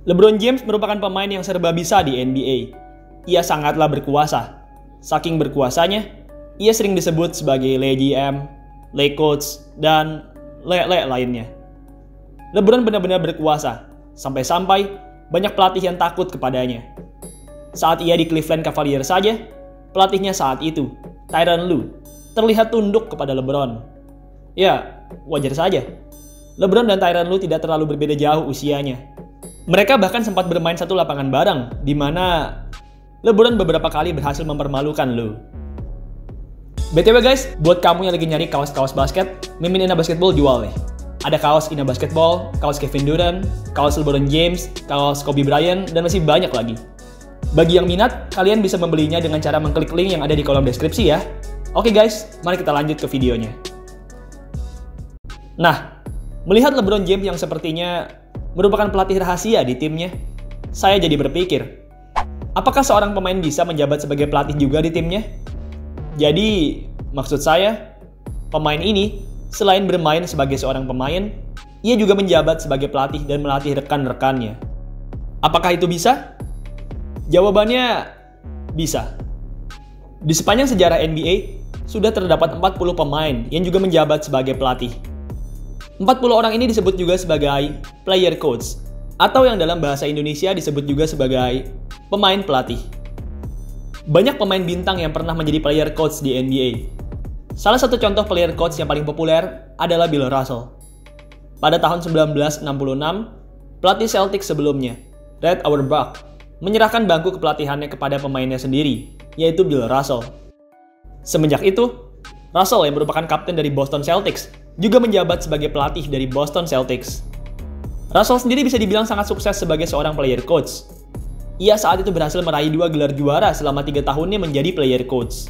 LeBron James merupakan pemain yang serba bisa di NBA. Ia sangatlah berkuasa. Saking berkuasanya, ia sering disebut sebagai Le GM, Le Coach, dan Le lainnya. LeBron benar-benar berkuasa, sampai-sampai banyak pelatih yang takut kepadanya. Saat ia di Cleveland Cavaliers saja, pelatihnya saat itu, Tyronn Lue, terlihat tunduk kepada LeBron. Ya, wajar saja. LeBron dan Tyronn Lue tidak terlalu berbeda jauh usianya. Mereka bahkan sempat bermain satu lapangan bareng, di mana LeBron beberapa kali berhasil mempermalukan Lue. BTW guys, buat kamu yang lagi nyari kaos-kaos basket, Mimin Ina Basketball jual nih. Ada kaos Ina Basketball, kaos Kevin Durant, kaos LeBron James, kaos Kobe Bryant, dan masih banyak lagi. Bagi yang minat, kalian bisa membelinya dengan cara mengklik link yang ada di kolom deskripsi ya. Oke guys, mari kita lanjut ke videonya. Nah, melihat LeBron James yang sepertinya merupakan pelatih rahasia di timnya, saya jadi berpikir, apakah seorang pemain bisa menjabat sebagai pelatih juga di timnya? Jadi, maksud saya, pemain ini selain bermain sebagai seorang pemain, ia juga menjabat sebagai pelatih dan melatih rekan-rekannya. Apakah itu bisa? Jawabannya, bisa. Di sepanjang sejarah NBA, sudah terdapat 40 pemain yang juga menjabat sebagai pelatih. 40 orang ini disebut juga sebagai player coach, atau yang dalam bahasa Indonesia disebut juga sebagai pemain pelatih. Banyak pemain bintang yang pernah menjadi player coach di NBA. Salah satu contoh player coach yang paling populer adalah Bill Russell. Pada tahun 1966, pelatih Celtics sebelumnya, Red Auerbach, menyerahkan bangku kepelatihannya kepada pemainnya sendiri, yaitu Bill Russell. Semenjak itu, Russell yang merupakan kapten dari Boston Celtics juga menjabat sebagai pelatih dari Boston Celtics. Russell sendiri bisa dibilang sangat sukses sebagai seorang player coach. Ia saat itu berhasil meraih 2 gelar juara selama 3 tahunnya menjadi player coach.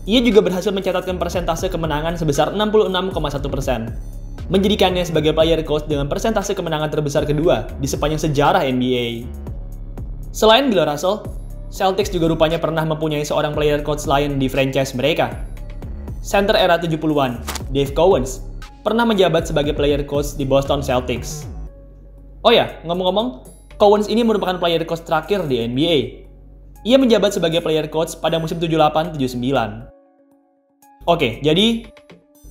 Ia juga berhasil mencatatkan persentase kemenangan sebesar 66,1%, menjadikannya sebagai player coach dengan persentase kemenangan terbesar kedua di sepanjang sejarah NBA. Selain Bill Russell, Celtics juga rupanya pernah mempunyai seorang player coach lain di franchise mereka. Center era 70-an, Dave Cowens, pernah menjabat sebagai player coach di Boston Celtics. Oh ya, ngomong-ngomong, Cowens ini merupakan player coach terakhir di NBA. Ia menjabat sebagai player coach pada musim 78-79. Oke, jadi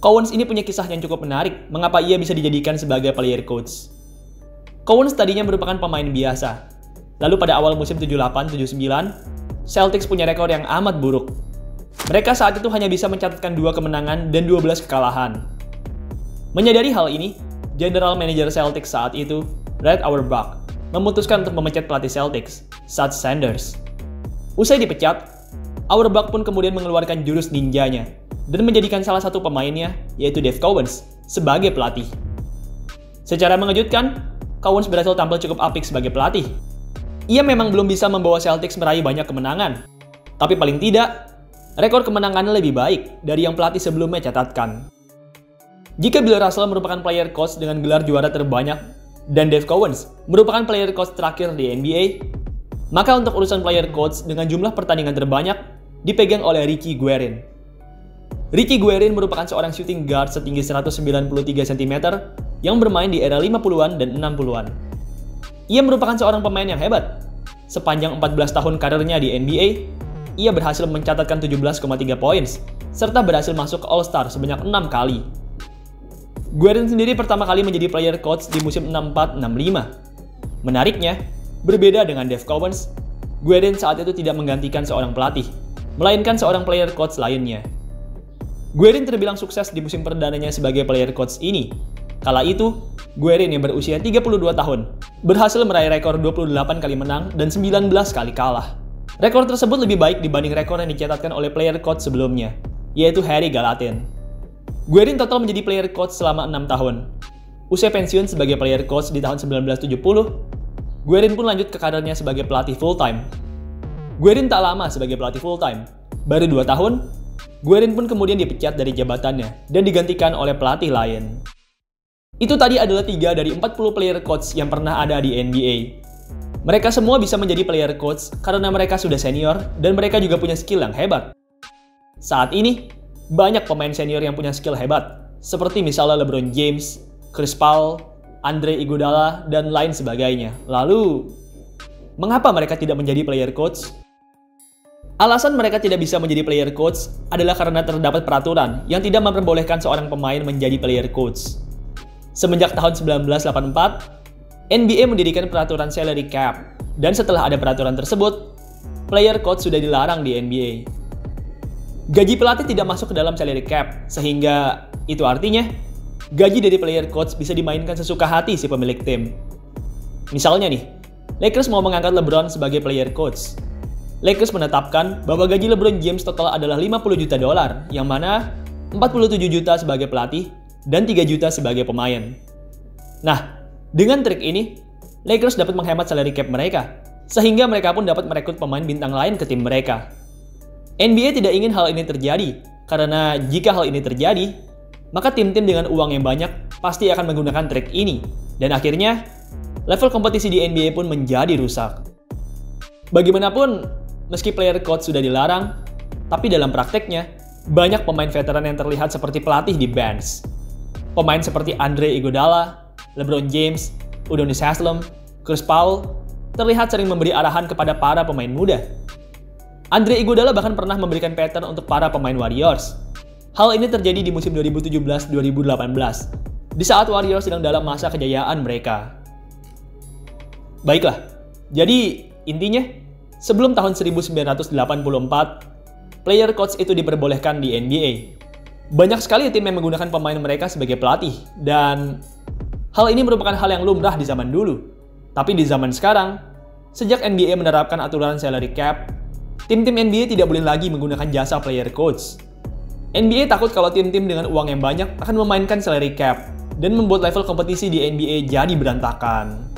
Cowens ini punya kisah yang cukup menarik mengapa ia bisa dijadikan sebagai player coach. Cowens tadinya merupakan pemain biasa. Lalu pada awal musim 78-79, Celtics punya rekor yang amat buruk. Mereka saat itu hanya bisa mencatatkan 2 kemenangan dan 12 kekalahan. Menyadari hal ini, General Manager Celtics saat itu, Red Auerbach, memutuskan untuk memecat pelatih Celtics, Seth Sanders. Usai dipecat, Auerbach pun kemudian mengeluarkan jurus ninjanya dan menjadikan salah satu pemainnya, yaitu Dave Cowens, sebagai pelatih. Secara mengejutkan, Cowens berhasil tampil cukup apik sebagai pelatih. Ia memang belum bisa membawa Celtics meraih banyak kemenangan, tapi paling tidak, rekor kemenangannya lebih baik dari yang pelatih sebelumnya catatkan. Jika Bill Russell merupakan player coach dengan gelar juara terbanyak, dan Dave Cowens merupakan player coach terakhir di NBA, maka untuk urusan player coach dengan jumlah pertandingan terbanyak dipegang oleh Ricky Guerin. Ricky Guerin merupakan seorang shooting guard setinggi 193 cm yang bermain di era 50-an dan 60-an. Ia merupakan seorang pemain yang hebat. Sepanjang 14 tahun karirnya di NBA, ia berhasil mencatatkan 17,3 poin, serta berhasil masuk ke All-Star sebanyak 6 kali. Guerin sendiri pertama kali menjadi player coach di musim 64-65. Menariknya, berbeda dengan Dave Cowens, Guerin saat itu tidak menggantikan seorang pelatih, melainkan seorang player coach lainnya. Guerin terbilang sukses di musim perdananya sebagai player coach ini. Kala itu, Guerin yang berusia 32 tahun, berhasil meraih rekor 28 kali menang dan 19 kali kalah. Rekor tersebut lebih baik dibanding rekor yang dicatatkan oleh player coach sebelumnya, yaitu Harry Gallatin. Guerin total menjadi player coach selama 6 tahun. Usai pensiun sebagai player coach di tahun 1970, Guerin pun lanjut ke karirnya sebagai pelatih full-time. Guerin tak lama sebagai pelatih full-time. Baru 2 tahun, Guerin pun kemudian dipecat dari jabatannya dan digantikan oleh pelatih lain. Itu tadi adalah 3 dari 40 player coach yang pernah ada di NBA. Mereka semua bisa menjadi player coach karena mereka sudah senior dan mereka juga punya skill yang hebat. Saat ini, banyak pemain senior yang punya skill hebat, seperti misalnya LeBron James, Chris Paul, Andre Iguodala, dan lain sebagainya. Lalu, mengapa mereka tidak menjadi player coach? Alasan mereka tidak bisa menjadi player coach adalah karena terdapat peraturan yang tidak memperbolehkan seorang pemain menjadi player coach. Semenjak tahun 1984, NBA mendirikan peraturan salary cap, dan setelah ada peraturan tersebut, player coach sudah dilarang di NBA. Gaji pelatih tidak masuk ke dalam salary cap, sehingga itu artinya gaji dari player coach bisa dimainkan sesuka hati si pemilik tim. Misalnya nih, Lakers mau mengangkat LeBron sebagai player coach. Lakers menetapkan bahwa gaji LeBron James total adalah $50 juta, yang mana 47 juta sebagai pelatih dan 3 juta sebagai pemain. Nah, dengan trik ini, Lakers dapat menghemat salary cap mereka, sehingga mereka pun dapat merekrut pemain bintang lain ke tim mereka. NBA tidak ingin hal ini terjadi, karena jika hal ini terjadi, maka tim-tim dengan uang yang banyak pasti akan menggunakan trik ini, dan akhirnya level kompetisi di NBA pun menjadi rusak. Bagaimanapun, meski player coach sudah dilarang, tapi dalam prakteknya, banyak pemain veteran yang terlihat seperti pelatih di bench. Pemain seperti Andre Iguodala, LeBron James, Udonis Haslem, Chris Paul terlihat sering memberi arahan kepada para pemain muda. Andre Iguodala bahkan pernah memberikan pattern untuk para pemain Warriors. Hal ini terjadi di musim 2017-2018, di saat Warriors sedang dalam masa kejayaan mereka. Baiklah, jadi intinya, sebelum tahun 1984, player coach itu diperbolehkan di NBA. Banyak sekali tim yang menggunakan pemain mereka sebagai pelatih, dan hal ini merupakan hal yang lumrah di zaman dulu. Tapi di zaman sekarang, sejak NBA menerapkan aturan salary cap, tim-tim NBA tidak boleh lagi menggunakan jasa player coach. NBA takut kalau tim-tim dengan uang yang banyak akan memainkan salary cap dan membuat level kompetisi di NBA jadi berantakan.